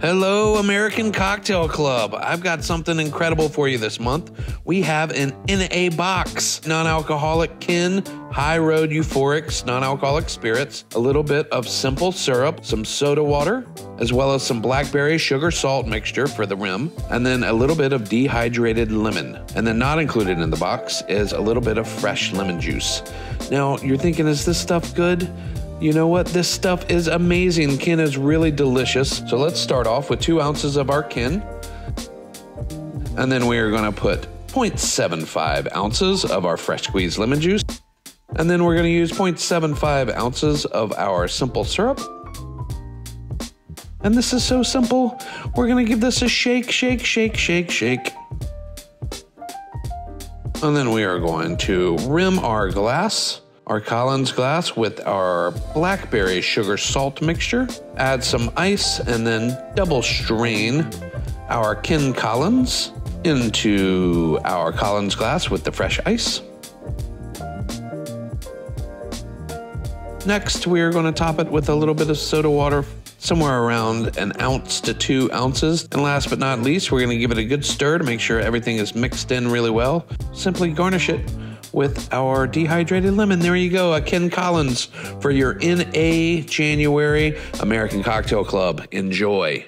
Hello, American Cocktail Club. I've got something incredible for you this month. We have an NA box, non-alcoholic Kin High Rhode Euphorics, non-alcoholic spirits, a little bit of simple syrup, some soda water, as well as some blackberry sugar salt mixture for the rim, and then a little bit of dehydrated lemon. And then not included in the box is a little bit of fresh lemon juice. Now, you're thinking, is this stuff good? You know what? This stuff is amazing. Kin is really delicious. So let's start off with 2 ounces of our Kin. And then we are going to put 0.75 ounces of our fresh squeezed lemon juice. And then we're going to use 0.75 ounces of our simple syrup. And this is so simple. We're going to give this a shake, shake, shake, shake, shake. And then we are going to rim our glass, our Collins glass, with our blackberry sugar salt mixture. Add some ice and then double strain our Kin Collins into our Collins glass with the fresh ice. Next, we are going to top it with a little bit of soda water, somewhere around 1 ounce to 2 ounces. And last but not least, we're going to give it a good stir to make sure everything is mixed in really well. Simply garnish it with our dehydrated lemon. There you go, a Kin Collins for your NA January American Cocktail Club. Enjoy.